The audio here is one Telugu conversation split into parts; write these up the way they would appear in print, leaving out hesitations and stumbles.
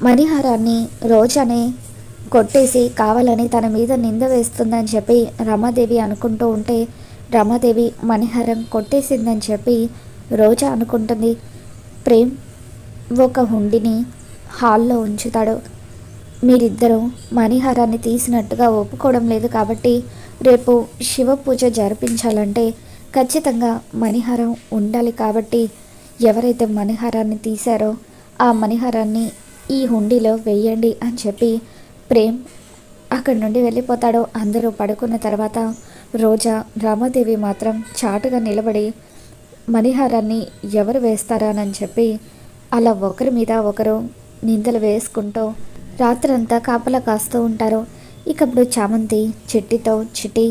మణిహారాన్ని రోజానే కొట్టేసి కావాలని తన మీద నింద వేస్తుందని చెప్పి రమాదేవి అనుకుంటూ ఉంటే, రమాదేవి మణిహారం కొట్టేసిందని చెప్పి రోజా అనుకుంటుంది. ప్రేమ్ ఒక హుండిని హాల్లో ఉంచుతాడు. మీరిద్దరూ మణిహారాన్ని తీసినట్టుగా ఒప్పుకోవడం లేదు కాబట్టి రేపు శివ పూజ జరిపించాలంటే ఖచ్చితంగా మణిహారం ఉండాలి కాబట్టి ఎవరైతే మణిహారాన్ని తీశారో ఆ మణిహారాన్ని ఈ హుండీలో వెయ్యండి అని చెప్పి ప్రేమ్ అక్కడి నుండి వెళ్ళిపోతాడు. అందరూ పడుకున్న తర్వాత రోజా రమాదేవి మాత్రం చాటుగా నిలబడి మణిహారాన్ని ఎవరు వేస్తారానని చెప్పి అలా ఒకరి మీద ఒకరు నిందలు వేసుకుంటూ రాత్రంతా కాపలా కాస్తూ ఉంటారు. ఇకప్పుడు చామంతి చిట్టి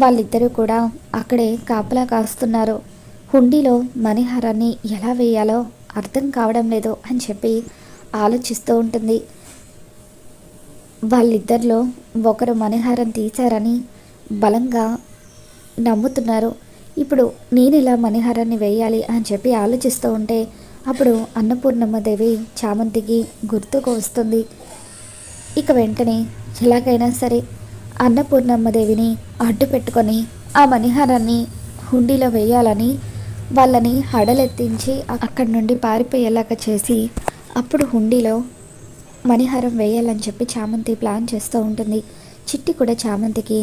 వాళ్ళిద్దరూ కూడా అక్కడే కాపలా కాస్తున్నారు. హుండీలో మణిహారాన్ని ఎలా వేయాలో అర్థం కావడం లేదు అని చెప్పి ఆలోచిస్తూ ఉంటుంది. వాళ్ళిద్దరిలో ఒకరు మణిహారం తీశారని బలంగా నమ్ముతున్నారు. ఇప్పుడు నేను ఇలా మణిహారాన్ని వేయాలి అని చెప్పి ఆలోచిస్తూ ఉంటే అప్పుడు అన్నపూర్ణమ్మదేవి చామంతికి గుర్తుకు వస్తుంది. ఇక వెంటనే ఎలాగైనా సరే అన్నపూర్ణమ్మదేవిని అడ్డు పెట్టుకొని ఆ మణిహారాన్ని హుండీలో వేయాలని వాళ్ళని హడలెత్తించి అక్కడి నుండి పారిపోయేలాగా చేసి అప్పుడు హుండీలో మణిహారం వేయాలని చెప్పి చామంతి ప్లాన్ చేస్తూ ఉంటుంది. చిట్టి కూడా చామంతికి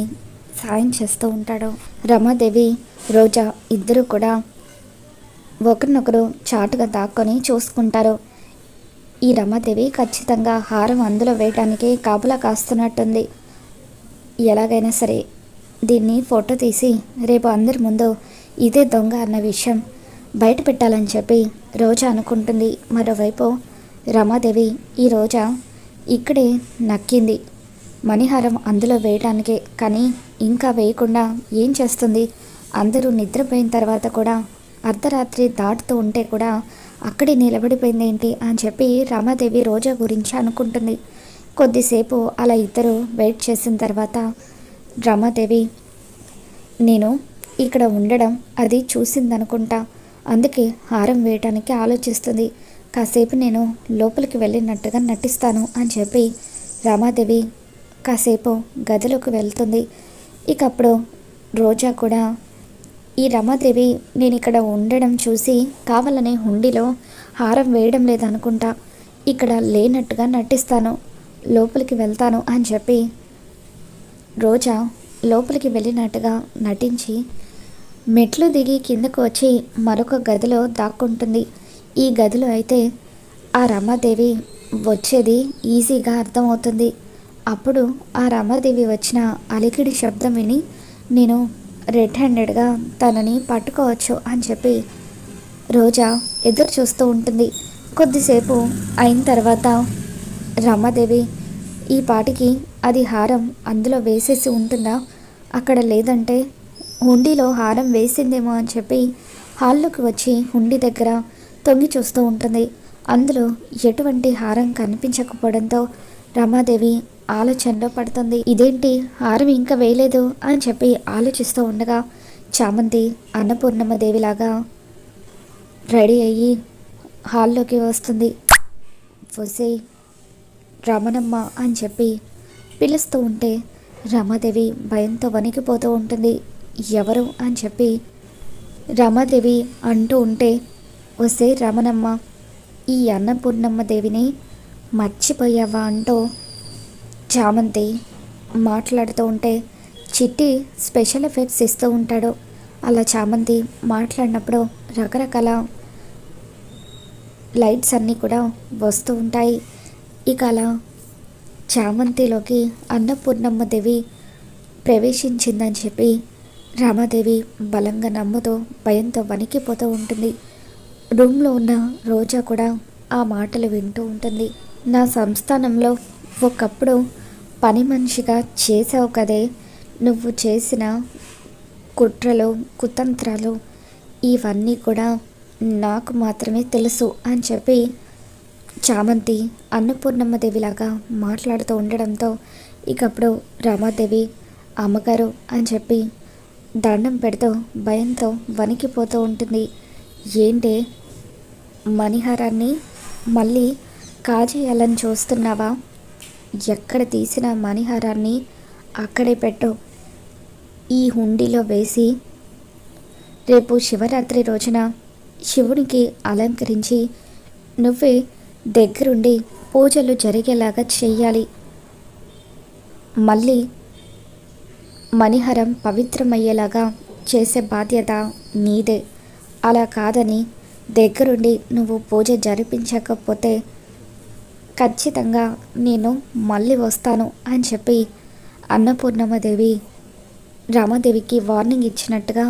సాయం చేస్తూ ఉంటాడు. రమాదేవి రోజా ఇద్దరు కూడా ఒకరినొకరు చాటుగా దాక్కొని చూసుకుంటారు. ఈ రమాదేవి ఖచ్చితంగా హారం అందులో వేయటానికే కాపులా కాస్తున్నట్టుంది. ఎలాగైనా సరే దీన్ని ఫోటో తీసి రేపు అందరి ముందు ఇదే దొంగ అన్న విషయం బయట పెట్టాలని చెప్పి రోజా అనుకుంటుంది. మరోవైపు రమాదేవి ఈ రోజా ఇక్కడే నక్కింది మణిహారం అందులో వేయటానికే, కానీ ఇంకా వేయకుండా ఏం చేస్తుంది? అందరూ నిద్రపోయిన తర్వాత కూడా అర్ధరాత్రి దాటుతూ ఉంటే కూడా అక్కడే నిలబడిపోయిందేంటి అని చెప్పి రమాదేవి రోజా గురించి అనుకుంటుంది. కొద్దిసేపు అలా ఇద్దరు వెయిట్ చేసిన తర్వాత రమాదేవి నేను ఇక్కడ ఉండడం అది చూసిందనుకుంటా, అందుకే హారం వేయటానికి ఆలోచిస్తుంది. కాసేపు నేను లోపలికి వెళ్ళినట్టుగా నటిస్తాను అని చెప్పి రమాదేవి కాసేపు గదిలోకి వెళ్తుంది. ఇక అప్పుడు రోజా కూడా ఈ రమాదేవి నేను ఇక్కడ ఉండడం చూసి కావాలని హుండీలో హారం వేయడం లేదనుకుంటా, ఇక్కడ లేనట్టుగా నటిస్తాను, లోపలికి వెళ్తాను అని చెప్పి రోజా లోపలికి వెళ్ళినట్టుగా నటించి మెట్లు దిగి కిందకు వచ్చి మరొక గదిలో దాక్కుంటుంది. ఈ గదిలో అయితే ఆ రమాదేవి వచ్చేది ఈజీగా అర్థమవుతుంది. అప్పుడు ఆ రమాదేవి వచ్చిన అలికిడి శబ్దం విని నేను రెడ్ హ్యాండెడ్గా తనని పట్టుకోవచ్చు అని చెప్పి రోజా ఎదురు చూస్తూ ఉంటుంది. కొద్దిసేపు అయిన తర్వాత రమాదేవి ఈ పాటికి అది హారం అందులో వేసేసి ఉంటుందా, అక్కడ లేదంటే హుండీలో హారం వేసిందేమో అని చెప్పి హాల్లోకి వచ్చి హుండీ దగ్గర తొంగి చూస్తూ ఉంటుంది. అందులో ఎటువంటి హారం కనిపించకపోవడంతో రమాదేవి ఆలోచనలో పడుతుంది. ఇదేంటి హారం ఇంకా వేయలేదు అని చెప్పి ఆలోచిస్తూ ఉండగా చామంతి అన్నపూర్ణమ్మదేవిలాగా రెడీ అయ్యి హాల్లోకి వస్తుంది. వసే రమణమ్మ అని చెప్పి పిలుస్తూ ఉంటే రమాదేవి భయంతో వణికిపోతూ ఉంటుంది. ఎవరు అని చెప్పి రమాదేవి అంటూ ఉంటే వసే రమణమ్మ ఈ అన్నపూర్ణమ్మ దేవిని మర్చిపోయావా అంటూ చామంతి మాట్లాడుతూ ఉంటే చిట్టి స్పెషల్ ఎఫెక్ట్స్ ఇస్తూ ఉంటాడు. అలా చామంతి మాట్లాడినప్పుడు రకరకాల లైట్స్ అన్నీ కూడా వస్తూ ఉంటాయి. ఇక అలా చామంతిలోకి అన్నపూర్ణమ్మ దేవి ప్రవేశించిందని చెప్పి రామాదేవి బలంగా నమ్ముతూ భయంతో వణికిపోతూ ఉంటుంది. రూమ్లో ఉన్న రోజా కూడా ఆ మాటలు వింటూ ఉంటుంది. నా సంస్థానంలో ఒకప్పుడు పని మనిషిగా చేసావు కదే, నువ్వు చేసిన కుట్రలు కుతంత్రాలు ఇవన్నీ కూడా నాకు మాత్రమే తెలుసు అని చెప్పి చామంతి అన్నపూర్ణమ్మదేవిలాగా మాట్లాడుతూ ఉండడంతో ఇకప్పుడు రామాదేవి అమ్మగారు అని చెప్పి దండం పెడుతూ భయంతో వణికిపోతూ ఉంటుంది. ఏంటే మణిహారాన్ని మళ్ళీ కాజేయాలని చూస్తున్నావా? ఎక్కడ తీసిన మణిహారాన్ని అక్కడే పెట్టు. ఈ హుండీలో వేసి రేపు శివరాత్రి రోజున శివునికి అలంకరించి నువ్వే దగ్గరుండి పూజలు జరిగేలాగా చెయ్యాలి. మళ్ళీ మణిహారం పవిత్రమయ్యేలాగా చేసే బాధ్యత నీదే. అలా కాదని దగ్గరుండి నువ్వు పూజ జరిపించకపోతే ఖచ్చితంగా నేను మళ్ళీ వస్తాను అని చెప్పి అన్నపూర్ణమ్మదేవి రమాదేవికి వార్నింగ్ ఇచ్చినట్టుగా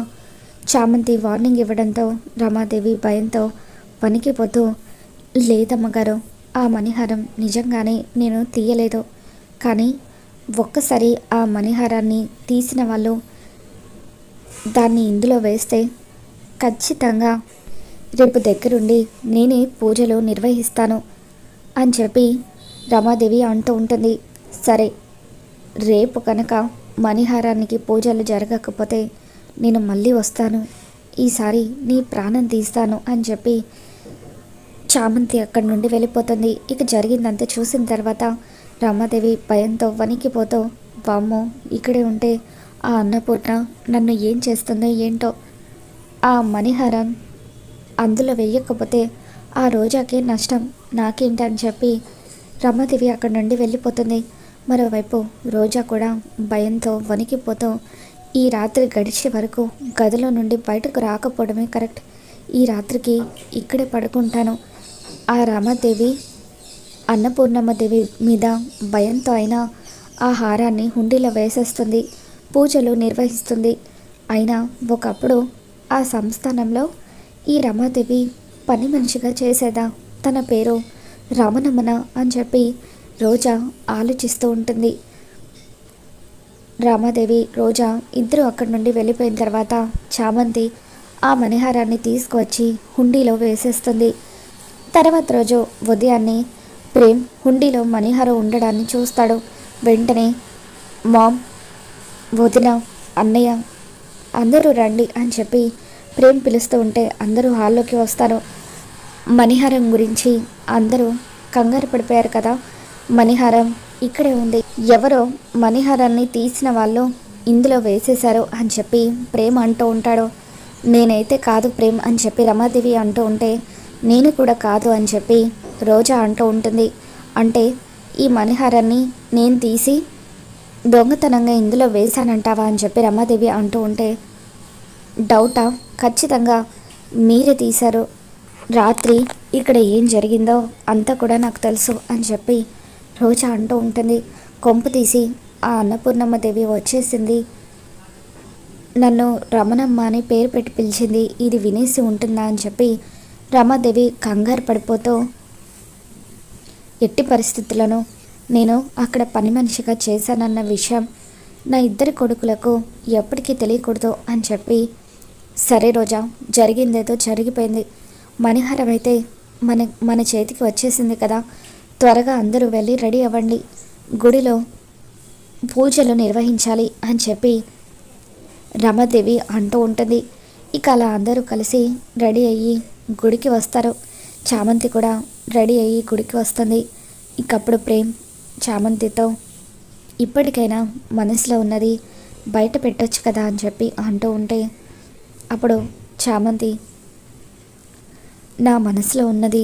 చామంతి వార్నింగ్ ఇవ్వడంతో రమాదేవి భయంతో వణికిపోతూ, లేదమ్మగారు, ఆ మణిహారం నిజంగానే నేను తీయలేదు. కానీ ఒక్కసారి ఆ మణిహారాన్ని తీసిన వాళ్ళు దాన్ని ఇందులో వేస్తే ఖచ్చితంగా రేపు దగ్గరుండి నేనే పూజలు నిర్వహిస్తాను అని చెప్పి రమాదేవి అంటూ ఉంటుంది. సరే, రేపు కనుక మణిహారానికి పూజలు జరగకపోతే నేను మళ్ళీ వస్తాను, ఈసారి నీ ప్రాణం తీస్తాను అని చెప్పి చామంతి అక్కడి నుండి వెళ్ళిపోతుంది. ఇక జరిగిందంతా చూసిన తర్వాత రమాదేవి భయంతో వణికిపోతూ, వామ్మో, ఇక్కడే ఉంటే ఆ అన్నపూర్ణ నన్ను ఏం చేస్తుందో ఏంటో, ఆ మణిహారం అందులో వేయకపోతే ఆ రోజాకే నష్టం, నాకేంటని చెప్పి రమాదేవి అక్కడి నుండి వెళ్ళిపోతుంది. మరోవైపు రోజా కూడా భయంతో వణికిపోతూ, ఈ రాత్రి గడిచే వరకు గదిలో నుండి బయటకు రాకపోవడమే కరెక్ట్. ఈ రాత్రికి ఇక్కడే పడుకుంటాను. ఆ రామాదేవి అన్నపూర్ణమ్మదేవి మీద భయంతో అయినా ఆ హారాన్ని హుండీలో వేసేస్తుంది, పూజలు నిర్వహిస్తుంది. అయినా ఒకప్పుడు ఆ సంస్థానంలో ఈ రమాదేవి పని మనిషిగా చేసేదా? తన పేరు రమణమ్మన అని చెప్పి రోజా ఆలోచిస్తూ ఉంటుంది. రామాదేవి రోజా ఇద్దరు అక్కడి నుండి వెళ్ళిపోయిన తర్వాత చామంతి ఆ మణిహారాన్ని తీసుకువచ్చి హుండీలో వేసేస్తుంది. తర్వాత రోజు ఉదయాన్నే ప్రేమ్ హుండీలో మణిహారం ఉండడాన్ని చూస్తాడు. వెంటనే మామ్, వదిన, అన్నయ్య అందరూ రండి అని చెప్పి ప్రేమ్ పిలుస్తూ ఉంటే అందరూ హాల్లోకి వస్తారు. మణిహారం గురించి అందరూ కంగారు పడిపోయారు కదా, మణిహారం ఇక్కడే ఉంది, ఎవరో మణిహారాన్ని తీసిన వాళ్ళు ఇందులో వేసేశారు అని చెప్పి ప్రేమ్ అంటూ ఉంటాడు. నేనైతే కాదు ప్రేమ్ అని చెప్పి రమాదేవి అంటూ ఉంటే, నేను కూడా కాదు అని చెప్పి రోజా అంటూ ఉంటుంది. అంటే ఈ మణిహారాన్ని నేను తీసి దొంగతనంగా ఇందులో వేశానంటావా అని చెప్పి రమాదేవి అంటూ ఉంటే, డౌటా? ఖచ్చితంగా మీరే తీశారు. రాత్రి ఇక్కడ ఏం జరిగిందో అంతా కూడా నాకు తెలుసు అని చెప్పి రోజా అంటూ ఉంటుంది. కొంపు తీసి ఆ అన్నపూర్ణమ్మదేవి వచ్చేసింది, నన్ను రమణమ్మ అని పేరు పెట్టి పిలిచింది, ఇది వినేసి ఉంటుందా అని చెప్పి రమాదేవి కంగారు పడిపోతూ, ఎట్టి పరిస్థితులను నేను అక్కడ పని మనిషిగా చేశానన్న విషయం నా ఇద్దరి కొడుకులకు ఎప్పటికీ తెలియకూడదు అని చెప్పి, సరే రోజా, జరిగిందేదో జరిగిపోయింది, మణిహారం అయితే మన చేతికి వచ్చేసింది కదా, త్వరగా అందరూ వెళ్ళి రెడీ అవ్వండి, గుడిలో పూజలు నిర్వహించాలి అని చెప్పి రమాదేవి అంటూ ఉంటుంది. ఇక అలా అందరూ కలిసి రెడీ అయ్యి గుడికి వస్తారు. చామంతి కూడా రెడీ అయ్యి గుడికి వస్తుంది. ఇంకప్పుడు ప్రేమ్ చామంతితో, ఇప్పటికైనా మనసులో ఉన్నది బయట పెట్టొచ్చు కదా అని చెప్పి అంటూ ఉంటే, అప్పుడు చామంతి, నా మనసులో ఉన్నది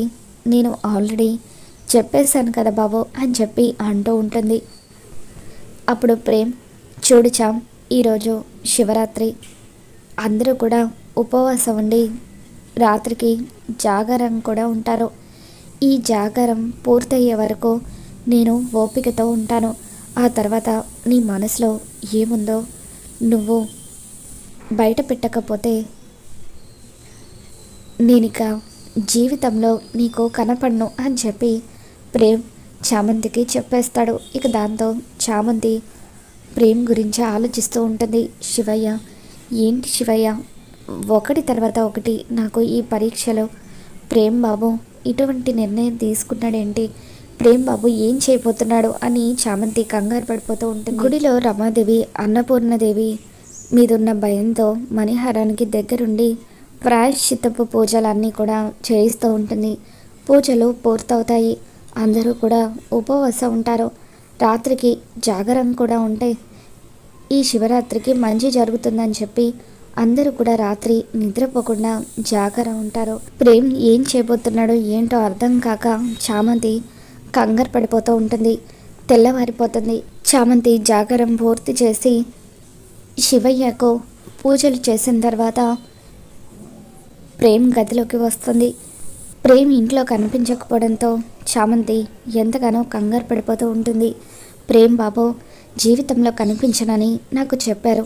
నేను ఆల్రెడీ చెప్పేశాను కదా బాబు అని చెప్పి అంటూ ఉంటుంది. అప్పుడు ప్రేమ్, చూడు చామ్, ఈరోజు శివరాత్రి, అందరూ కూడా ఉపవాసం ఉండి రాత్రికి జాగారం కూడా ఉంటారు. ఈ జాగారం పూర్తయ్యే వరకు నేను ఓపికతో ఉంటాను. ఆ తర్వాత నీ మనసులో ఏముందో నువ్వు బయట పెట్టకపోతే నేనిక జీవితంలో నీకు కనపడను అని చెప్పి ప్రేమ్ చామంతికి చెప్పేస్తాడు. ఇక దాంతో చామంతి ప్రేమ్ గురించి ఆలోచిస్తూ ఉంటుంది. శివయ్య, ఏంటి శివయ్య, ఒకటి తర్వాత ఒకటి నాకు ఈ పరీక్షలో ప్రేమ్ బాబు ఇటువంటి నిర్ణయం తీసుకున్నాడేంటి, ప్రేమ్ బాబు ఏం చేయబోతున్నాడు అని చామంతి కంగారు పడిపోతూ ఉంటుంది. గుడిలో రమాదేవి అన్నపూర్ణదేవి మీదున్న భయంతో మణిహారానికి దగ్గరుండి ప్రాయశ్చిత్తపు పూజలన్నీ కూడా చేయిస్తూ ఉంటుంది. పూజలు పూర్తవుతాయి. అందరూ కూడా ఉపవాసం ఉంటారు. రాత్రికి జాగరణ కూడా ఉంటే ఈ శివరాత్రికి మంచి జరుగుతుందని చెప్పి అందరూ కూడా రాత్రి నిద్రపోకుండా జాగరణ ఉంటారు. ప్రేమ్ ఏం చేయబోతున్నాడో ఏంటో అర్థం కాక చామంతి కంగారు పడిపోతూ ఉంటుంది. తెల్లవారిపోతుంది. చామంతి జాగరణ పూర్తి చేసి శివయ్యకు పూజలు చేసిన తర్వాత ప్రేమ్ గదిలోకి వస్తుంది. ప్రేమ్ ఇంట్లో కనిపించకపోవడంతో చామంతి ఎంతగానో కంగారు పడిపోతూ ఉంటుంది. ప్రేమ్ బాబు జీవితంలో కనిపించనని నాకు చెప్పారు.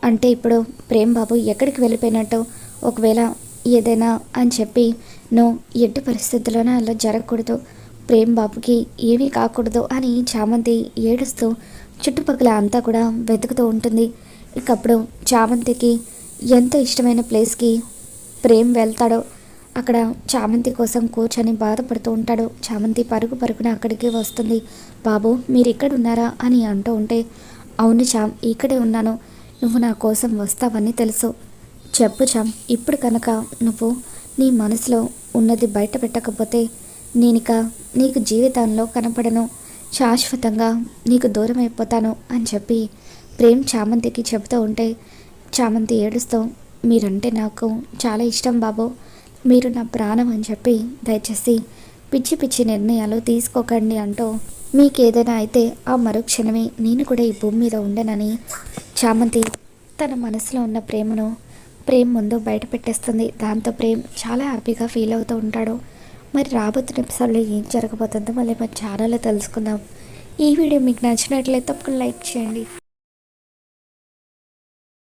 అంటే ఇప్పుడు ప్రేమ్ బాబు ఎక్కడికి వెళ్ళిపోయినట్టు? ఒకవేళ ఏదైనా అని చెప్పి నువ్వు ఎట్టి పరిస్థితుల్లోనూ అలా జరగకూడదు, ప్రేమ్ బాబుకి ఏమీ కాకూడదు అని చామంతి ఏడుస్తూ చుట్టుపక్కల అంతా కూడా వెతుకుతూ ఉంటుంది. ఇకప్పుడు చామంతికి ఎంతో ఇష్టమైన ప్లేస్కి ప్రేమ్ వెళ్తాడు. అక్కడ చామంతి కోసం కూర్చొని బాధపడుతూ ఉంటాడు. చామంతి పరుగు పరుగున అక్కడికి వస్తుంది. బాబు మీరు ఇక్కడ ఉన్నారా అని అంటూ ఉంటే, అవును చామ్ ఇక్కడే ఉన్నాను, నువ్వు నా కోసం వస్తావని తెలుసు. చెప్పు చామ్, ఇప్పుడు కనుక నువ్వు నీ మనసులో ఉన్నది బయట పెట్టకపోతే నేనిక నీకు జీవితంలో కనపడను, శాశ్వతంగా నీకు దూరం అయిపోతాను అని చెప్పి ప్రేమ్ చామంతికి చెబుతూ ఉంటే చామంతి ఏడుస్తూ, మీరంటే నాకు చాలా ఇష్టం బాబు, మీరు నా ప్రాణం అని చెప్పి దయచేసి పిచ్చి పిచ్చి నిర్ణయాలు తీసుకోకండి అంటూ మీకేదైనా అయితే ఆ మరుక్షణమే నేను కూడా ఈ భూమి మీద ఉండనని చామంతి తన మనసులో ఉన్న ప్రేమ్ ముందు బయట పెట్టేస్తుంది. దాంతో ప్రేమ్ చాలా హ్యాపీగా ఫీల్ అవుతూ ఉంటాడు. మరి రాబోతున్న ఎపిసోడ్లో ఏం జరగబోతుందో మళ్ళీ మన ఛానల్లో తెలుసుకుందాం. ఈ వీడియో మీకు నచ్చినట్లయితే తప్పకుండా లైక్ చేయండి.